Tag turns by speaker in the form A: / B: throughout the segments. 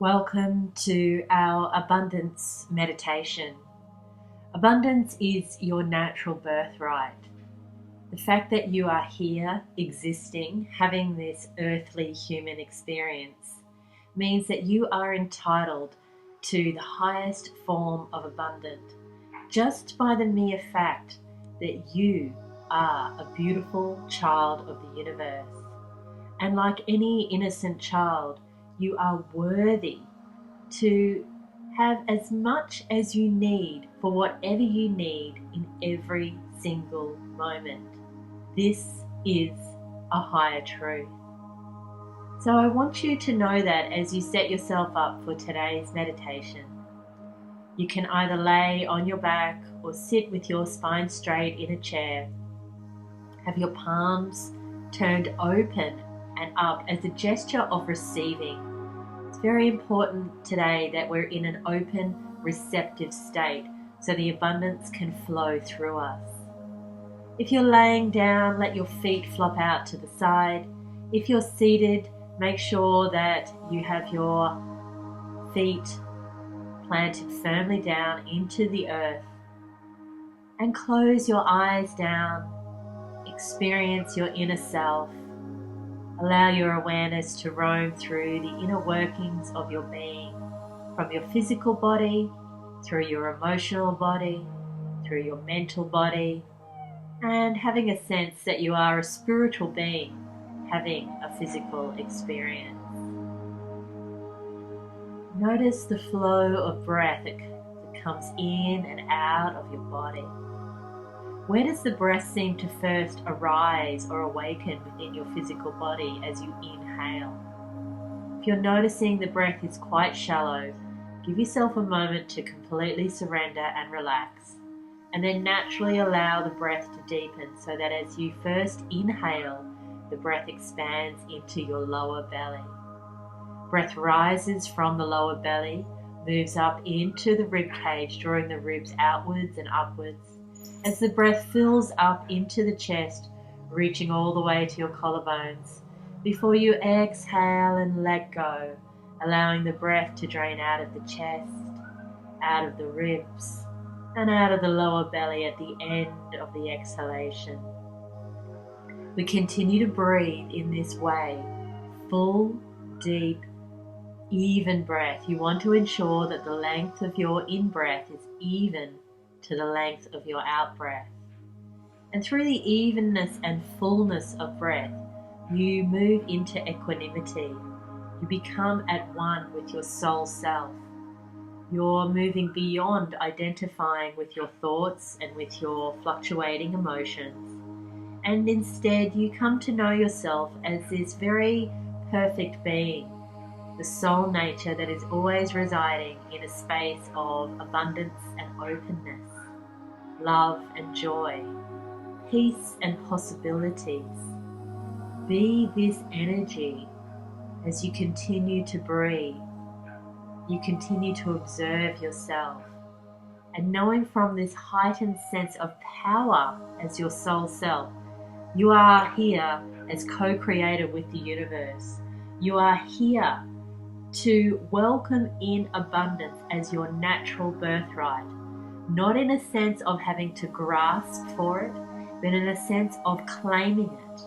A: Welcome to our abundance meditation. Abundance is your natural birthright. The fact that you are here, existing, having this earthly human experience, means that you are entitled to the highest form of abundance just by the mere fact that you are a beautiful child of the universe. And like any innocent child, you are worthy to have as much as you need for whatever you need in every single moment. This is a higher truth. So I want you to know that as you set yourself up for today's meditation. You can either lay on your back or sit with your spine straight in a chair. Have your palms turned open and up as a gesture of receiving. It's very important today that we're in an open, receptive state so the abundance can flow through us. If you're laying down, let your feet flop out to the side. If you're seated, make sure that you have your feet planted firmly down into the earth and close your eyes down. Experience your inner self. Allow your awareness to roam through the inner workings of your being, from your physical body, through your emotional body, through your mental body, and having a sense that you are a spiritual being having a physical experience. Notice the flow of breath that comes in and out of your body. Where does the breath seem to first arise or awaken within your physical body as you inhale? If you're noticing the breath is quite shallow, give yourself a moment to completely surrender and relax, and then naturally allow the breath to deepen so that as you first inhale, the breath expands into your lower belly. Breath rises from the lower belly, moves up into the rib cage, drawing the ribs outwards and upwards. As the breath fills up into the chest, reaching all the way to your collarbones, before you exhale and let go, allowing the breath to drain out of the chest, out of the ribs, and out of the lower belly at the end of the exhalation. We continue to breathe in this way, full, deep, even breath. You want to ensure that the length of your in-breath is even to the length of your out-breath. And through the evenness and fullness of breath, you move into equanimity. You become at one with your soul self. You're moving beyond identifying with your thoughts and with your fluctuating emotions. And instead, you come to know yourself as this very perfect being, the soul nature that is always residing in a space of abundance and openness, love and joy, peace and possibilities. Be this energy as you continue to breathe. You continue to observe yourself, and knowing from this heightened sense of power as your soul self, you are here as co-creator with the universe. You are here to welcome in abundance as your natural birthright, not in a sense of having to grasp for it, but in a sense of claiming it.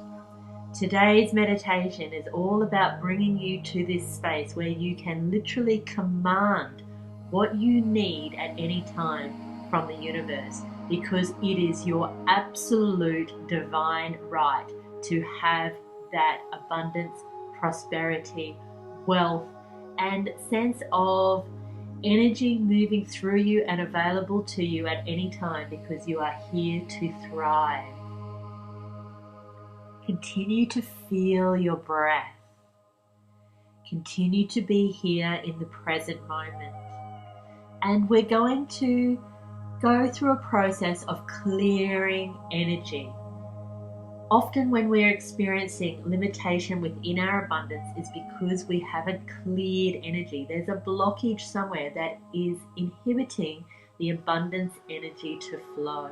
A: Today's meditation is all about bringing you to this space where you can literally command what you need at any time from the universe, because it is your absolute divine right to have that abundance, prosperity, wealth, and sense of energy moving through you and available to you at any time, because you are here to thrive. Continue to feel your breath. Continue to be here in the present moment. And we're going to go through a process of clearing energy. Often when we're experiencing limitation within our abundance is because we haven't cleared energy. There's a blockage somewhere that is inhibiting the abundance energy to flow.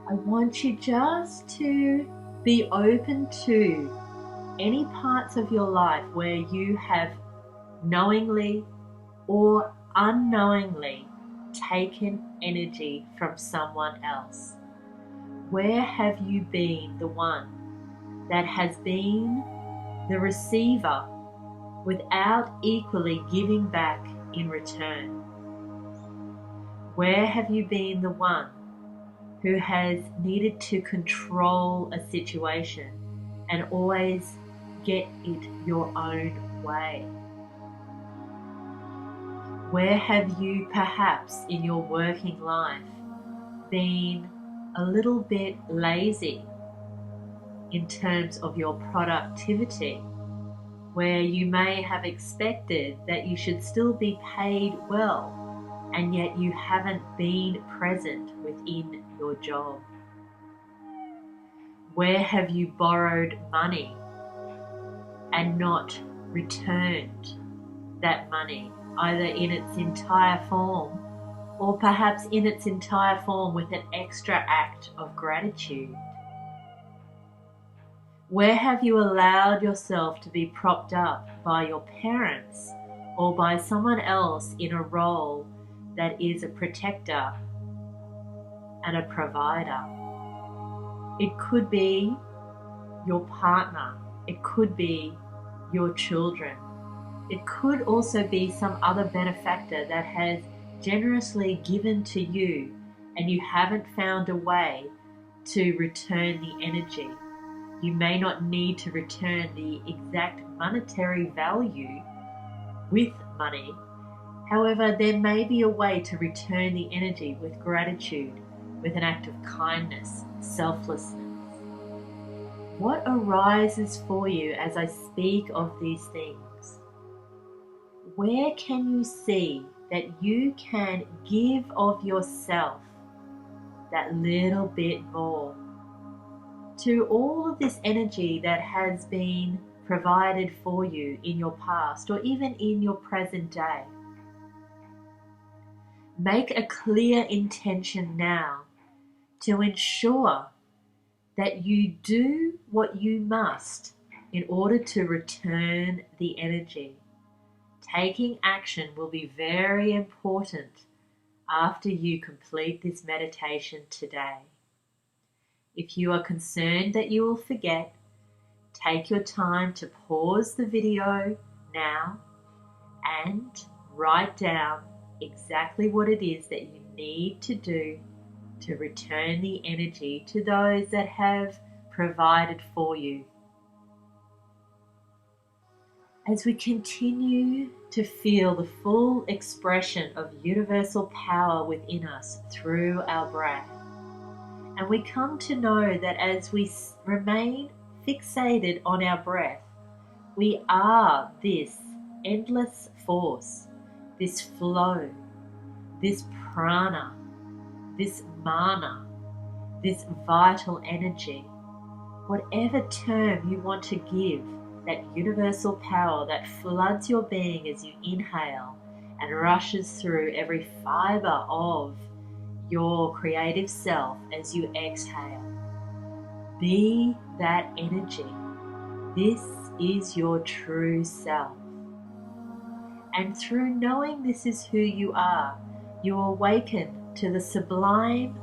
A: I want you just to be open to any parts of your life where you have knowingly or unknowingly taken energy from someone else? Where have you been the one that has been the receiver without equally giving back in return? Where have you been the one who has needed to control a situation and always get it your own way? Where have you perhaps in your working life been a little bit lazy in terms of your productivity, where you may have expected that you should still be paid well, and yet you haven't been present within your job? Where have you borrowed money and not returned that money, either in its entire form or perhaps in its entire form with an extra act of gratitude? Where have you allowed yourself to be propped up by your parents or by someone else in a role that is a protector and a provider? It could be your partner. It could be your children. It could also be some other benefactor that has generously given to you and you haven't found a way to return the energy. You may not need to return the exact monetary value with money. However, there may be a way to return the energy with gratitude, with an act of kindness, selflessness. What arises for you as I speak of these things? Where can you see that you can give of yourself that little bit more to all of this energy that has been provided for you in your past or even in your present day? Make a clear intention now to ensure that you do what you must in order to return the energy. Taking action will be very important after you complete this meditation today. If you are concerned that you will forget, take your time to pause the video now and write down exactly what it is that you need to do to return the energy to those that have provided for you. As we continue to feel the full expression of universal power within us through our breath, and we come to know that as we remain fixated on our breath, we are this endless force, this flow, this prana, this mana, this vital energy, whatever term you want to give, that universal power that floods your being as you inhale and rushes through every fiber of your creative self as you exhale. Be that energy. This is your true self. And through knowing this is who you are, you awaken to the sublime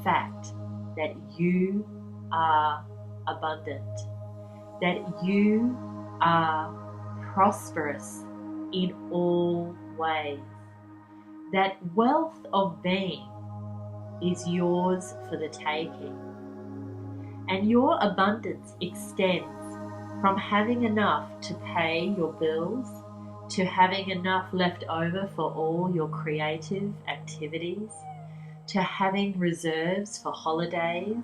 A: fact that you are abundant, that you are prosperous in all ways, that wealth of being is yours for the taking. And your abundance extends from having enough to pay your bills to having enough left over for all your creative activities, to having reserves for holidays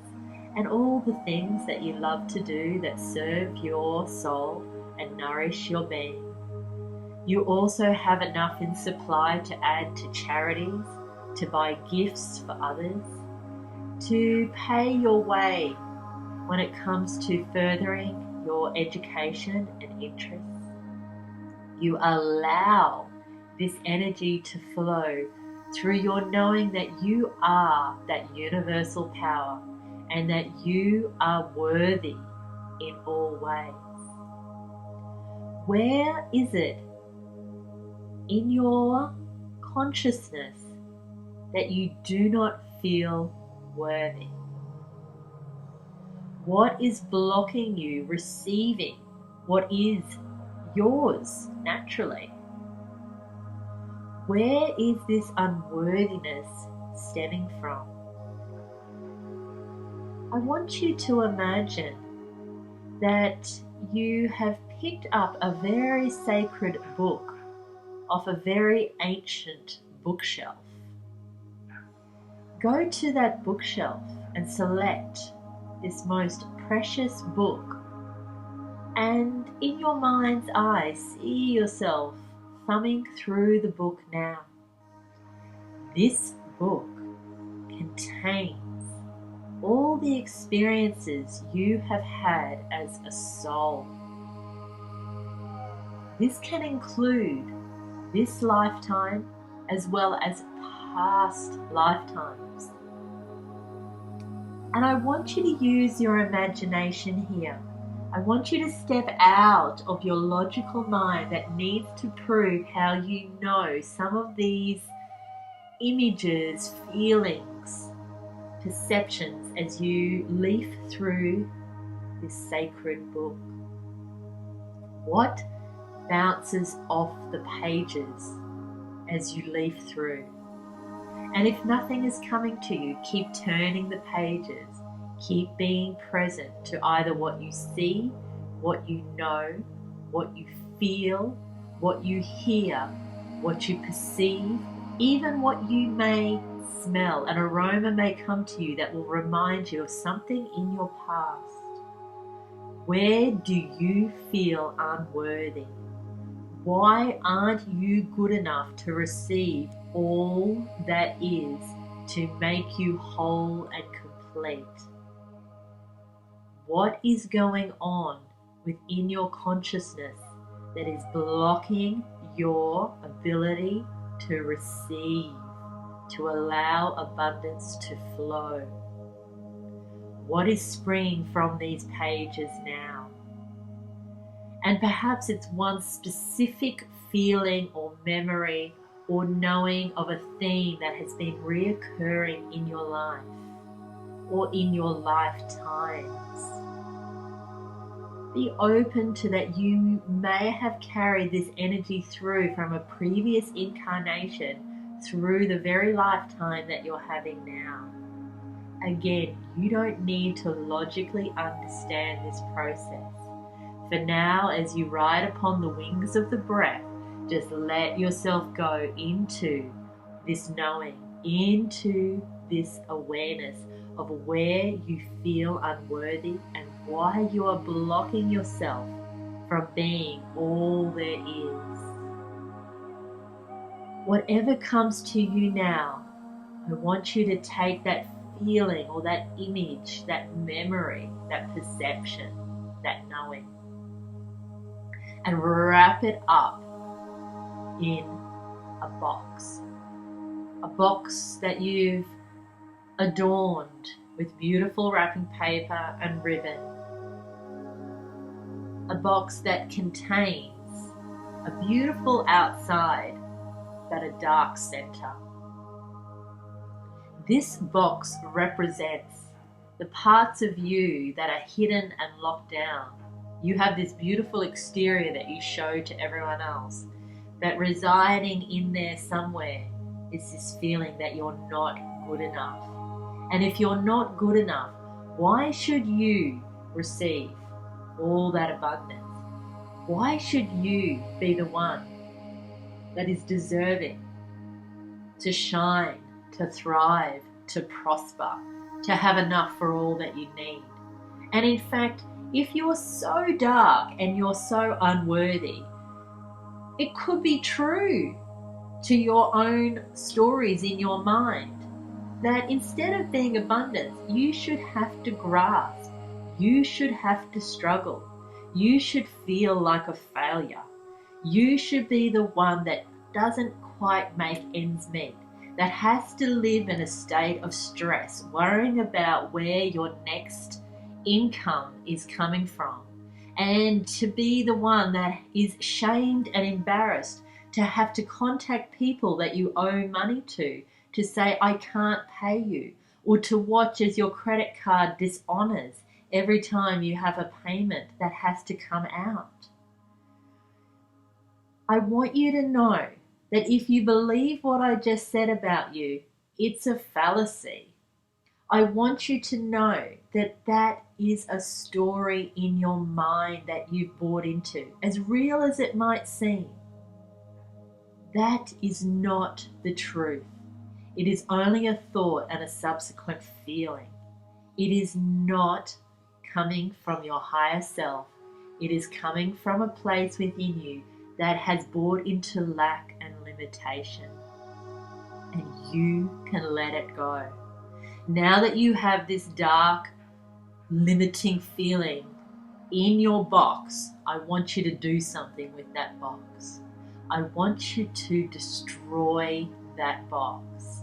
A: and all the things that you love to do that serve your soul and nourish your being. You also have enough in supply to add to charities, to buy gifts for others, to pay your way when it comes to furthering your education and interests. You allow this energy to flow through your knowing that you are that universal power and that you are worthy in all ways. Where is it in your consciousness that you do not feel worthy? What is blocking you receiving what is yours naturally? Where is this unworthiness stemming from? I want you to imagine that you have picked up a very sacred book off a very ancient bookshelf. Go to that bookshelf and select this most precious book, and in your mind's eye, see yourself thumbing through the book now. This book contains all the experiences you have had as a soul. This can include this lifetime as well as past lifetimes. And I want you to use your imagination here. I want you to step out of your logical mind that needs to prove how you know some of these images, feelings, perceptions as you leaf through this sacred book. What bounces off the pages as you leaf through? And if nothing is coming to you, keep turning the pages. Keep being present to either what you see, what you know, what you feel, what you hear, what you perceive, even what you may smell. An aroma may come to you that will remind you of something in your past. Where do you feel unworthy? Why aren't you good enough to receive all that is to make you whole and complete? What is going on within your consciousness that is blocking your ability to receive, to allow abundance to flow? What is springing from these pages now? And perhaps it's one specific feeling or memory or knowing of a theme that has been reoccurring in your life or in your lifetimes. Be open to that. You may have carried this energy through from a previous incarnation through the very lifetime that you're having now. Again, you don't need to logically understand this process. For now, as you ride upon the wings of the breath, just let yourself go into this knowing, into this awareness of where you feel unworthy and why you are blocking yourself from being all there is. Whatever comes to you now, I want you to take that feeling or that image, that memory, that perception, that knowing, and wrap it up in a box that you've adorned with beautiful wrapping paper and ribbon, a box that contains a beautiful outside but a dark center. This box represents the parts of you that are hidden and locked down. You have this beautiful exterior that you show to everyone else, but residing in there somewhere is this feeling that you're not good enough. And if you're not good enough, why should you receive all that abundance? Why should you be the one that is deserving to shine, to thrive, to prosper, to have enough for all that you need? And in fact, if you're so dark and you're so unworthy, it could be true to your own stories in your mind that instead of being abundant, you should have to grasp, you should have to struggle, you should feel like a failure, you should be the one that doesn't quite make ends meet, that has to live in a state of stress, worrying about where your next income is coming from, and to be the one that is shamed and embarrassed to have to contact people that you owe money to say, I can't pay you, or to watch as your credit card dishonors every time you have a payment that has to come out. I want you to know that if you believe what I just said about you, it's a fallacy. I want you to know that that is a story in your mind that you've bought into, as real as it might seem. That is not the truth. It is only a thought and a subsequent feeling. It is not coming from your higher self. It is coming from a place within you that has bought into lack and limitation. And you can let it go. Now that you have this dark, limiting feeling in your box, I want you to do something with that box. I want you to destroy that box.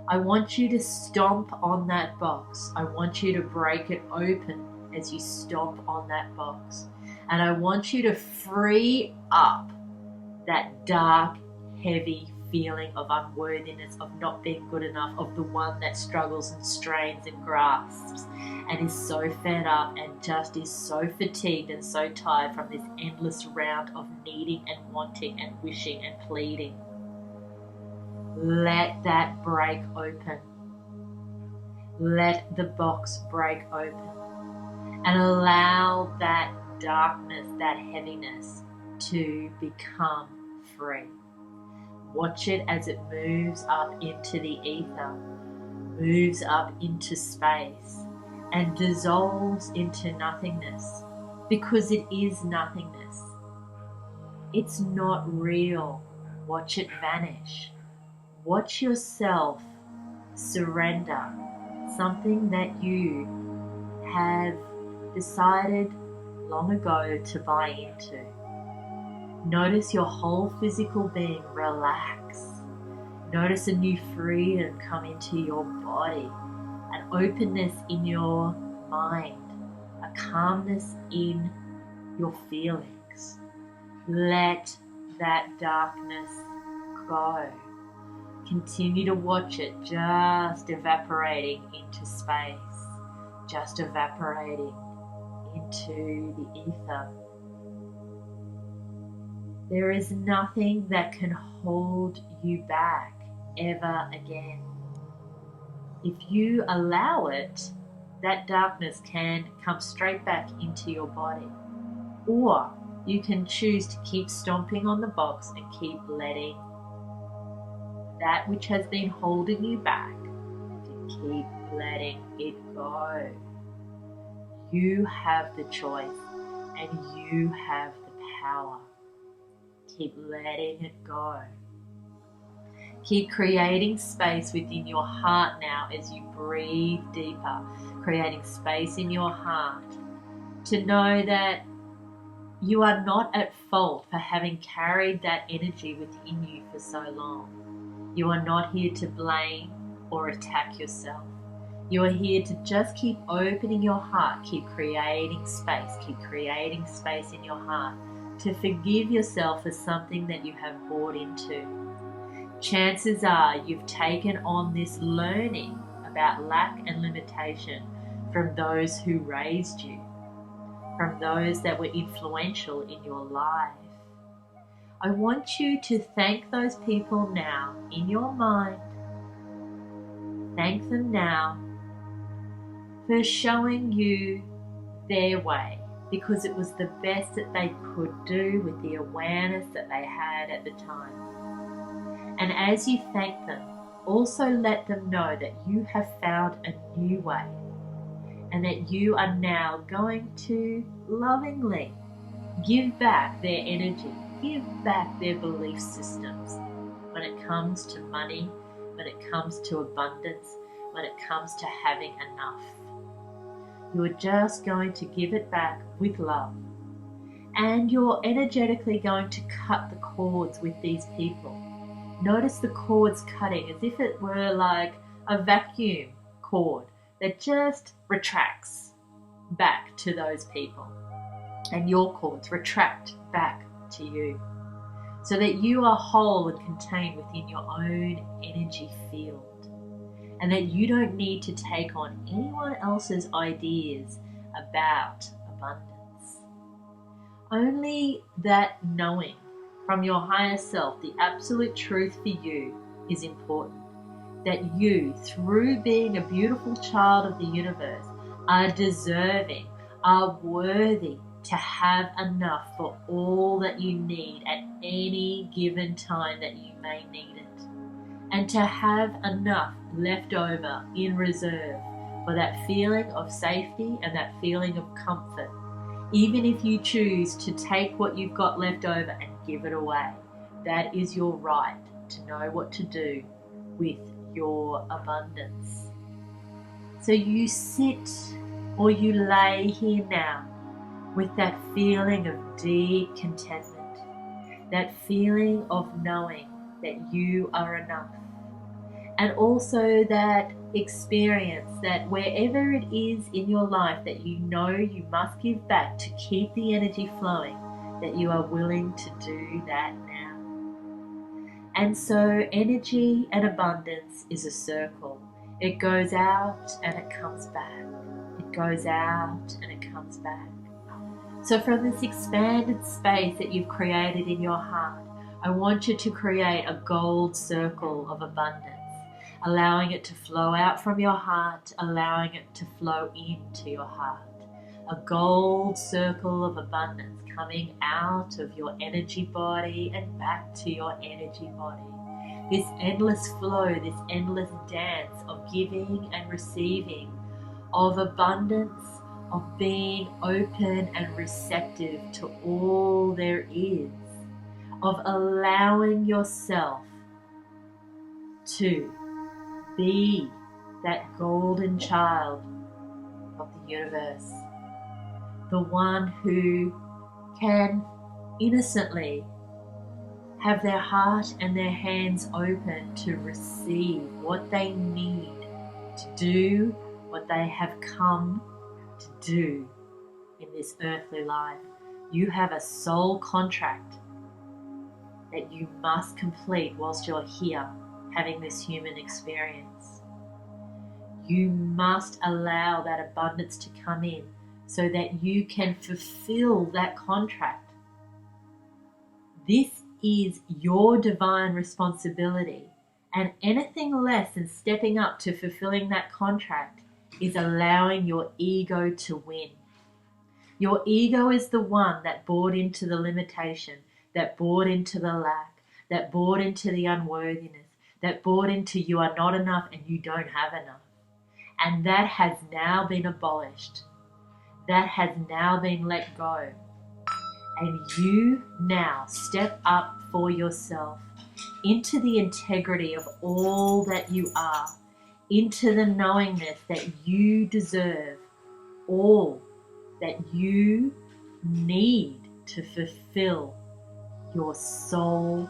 A: I want you to stomp on that box. I want you to break it open as you stomp on that box. And I want you to free up that dark, heavy feeling of unworthiness, of not being good enough, of the one that struggles and strains and grasps and is so fed up and just is so fatigued and so tired from this endless round of needing and wanting and wishing and pleading. Let that break open. Let the box break open and allow that darkness, that heaviness to become free. Watch it as it moves up into the ether, moves up into space, and dissolves into nothingness, because it is nothingness. It's not real. Watch it vanish. Watch yourself surrender something that you have decided long ago to buy into. Notice your whole physical being relax. Notice a new freedom come into your body, an openness in your mind, a calmness in your feelings. Let that darkness go. Continue to watch it just evaporating into space, just evaporating into the ether. There is nothing that can hold you back ever again. If you allow it, that darkness can come straight back into your body. Or you can choose to keep stomping on the box and keep letting that which has been holding you back, to keep letting it go. You have the choice and you have the power. Keep letting it go. Keep creating space within your heart now as you breathe deeper, creating space in your heart to know that you are not at fault for having carried that energy within you for so long. You are not here to blame or attack yourself. You are here to just keep opening your heart, keep creating space in your heart to forgive yourself for something that you have bought into. Chances are you've taken on this learning about lack and limitation from those who raised you, from those that were influential in your life. I want you to thank those people now in your mind. Thank them now for showing you their way, because it was the best that they could do with the awareness that they had at the time. And as you thank them, also let them know that you have found a new way and that you are now going to lovingly give back their energy, give back their belief systems when it comes to money, when it comes to abundance, when it comes to having enough. You're just going to give it back with love. And you're energetically going to cut the cords with these people. Notice the cords cutting as if it were like a vacuum cord that just retracts back to those people. And your cords retract back to you. so that you are whole and contained within your own energy field, and that you don't need to take on anyone else's ideas about abundance. Only that knowing from your higher self, the absolute truth for you, is important. That you, through being a beautiful child of the universe, are deserving, are worthy to have enough for all that you need at any given time that you may need it. And to have enough left over in reserve for that feeling of safety and that feeling of comfort, even if you choose to take what you've got left over and give it away. That is your right to know what to do with your abundance. So you sit or you lay here now with that feeling of deep contentment, that feeling of knowing that you are enough, and also that experience that wherever it is in your life that you know you must give back to keep the energy flowing, that you are willing to do that now. And so energy and abundance is a circle. It goes out and it comes back. It goes out and it comes back. So from this expanded space that you've created in your heart, I want you to create a gold circle of abundance, allowing it to flow out from your heart, allowing it to flow into your heart. A gold circle of abundance coming out of your energy body and back to your energy body. This endless flow, this endless dance of giving and receiving, of abundance, of being open and receptive to all there is, of allowing yourself to be that golden child of the universe, the one who can innocently have their heart and their hands open to receive what they need to do what they have come to do in this earthly life. You have a soul contract that you must complete whilst you're here having this human experience. You must allow that abundance to come in so that you can fulfill that contract. This is your divine responsibility, and anything less than stepping up to fulfilling that contract is allowing your ego to win. Your ego is the one that bought into the limitation, that bought into the lack, that bought into the unworthiness, that bought into you are not enough and you don't have enough. And that has now been abolished. That has now been let go. And you now step up for yourself into the integrity of all that you are, into the knowingness that you deserve all that you need to fulfill your soul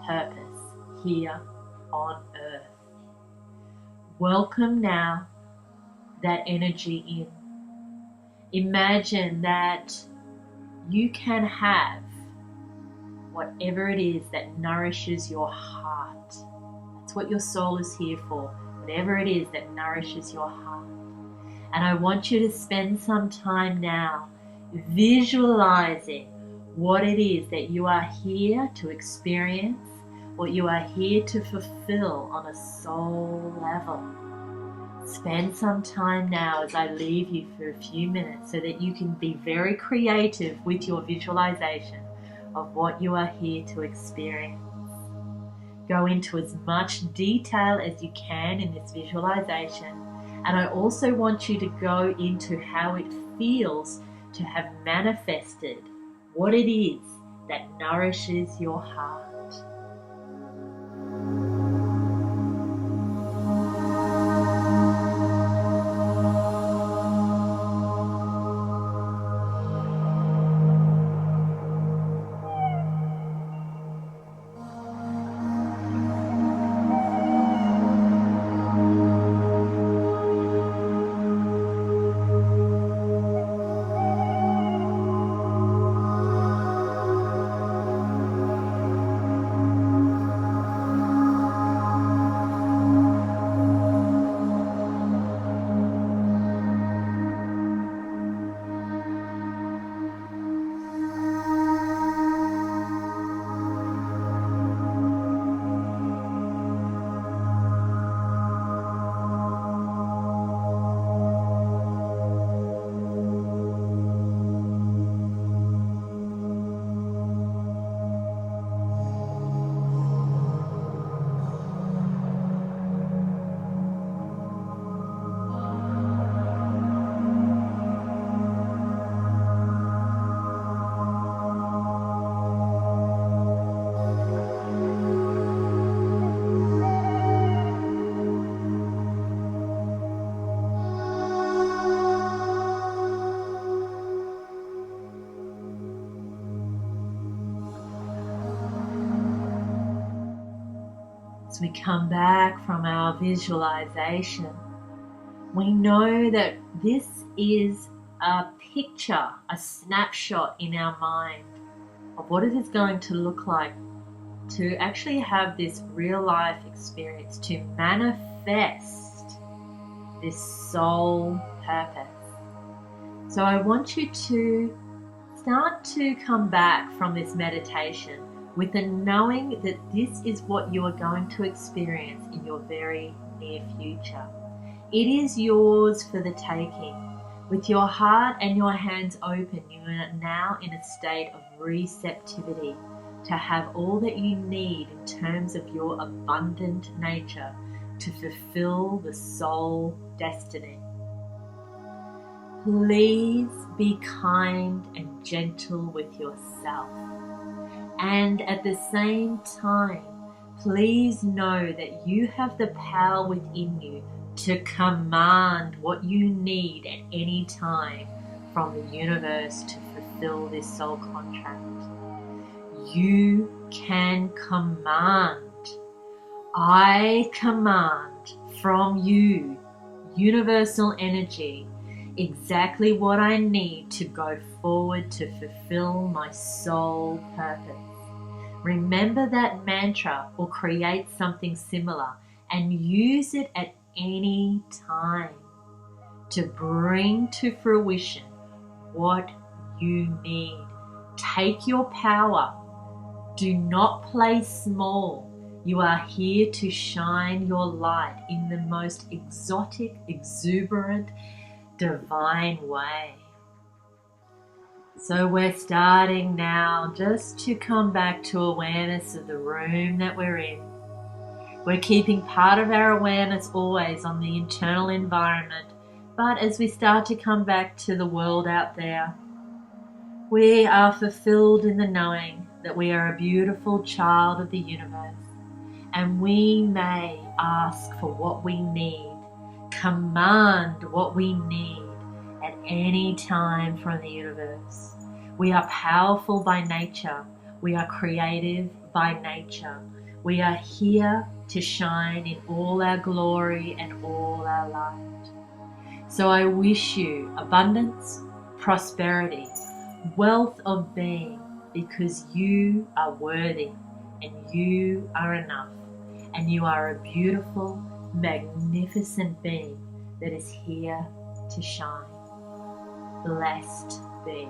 A: purpose here on earth. Welcome now that energy in. Imagine that you can have whatever it is that nourishes your heart. That's what your soul is here for. Whatever it is that nourishes your heart. And I want you to spend some time now visualizing what it is that you are here to experience, what you are here to fulfill on a soul level. Spend some time now as I leave you for a few minutes so that you can be very creative with your visualization of what you are here to experience. Go into as much detail as you can in this visualization, and I also want you to go into how it feels to have manifested what it is that nourishes your heart. As we come back from our visualization, we know that this is a picture, a snapshot in our mind of what it is going to look like to actually have this real life experience, to manifest this soul purpose. So I want you to start to come back from this meditation with the knowing that this is what you are going to experience in your very near future. It is yours for the taking. With your heart and your hands open, you are now in a state of receptivity to have all that you need in terms of your abundant nature to fulfill the soul destiny. Please be kind and gentle with yourself. And at the same time, please know that you have the power within you to command what you need at any time from the universe to fulfill this soul contract. You can command. I command from you, universal energy, exactly what I need to go forward to fulfill my soul purpose. Remember that mantra or create something similar and use it at any time to bring to fruition what you need. Take your power. Do not play small. You are here to shine your light in the most exotic, exuberant, divine way. So we're starting now just to come back to awareness of the room that we're in. We're keeping part of our awareness always on the internal environment, but as we start to come back to the world out there, we are fulfilled in the knowing that we are a beautiful child of the universe, and we may ask for what we need, command what we need at any time from the universe. We are powerful by nature. We are creative by nature. We are here to shine in all our glory and all our light. So I wish you abundance, prosperity, wealth of being, because you are worthy and you are enough, and you are a beautiful, magnificent being that is here to shine. Blessed be.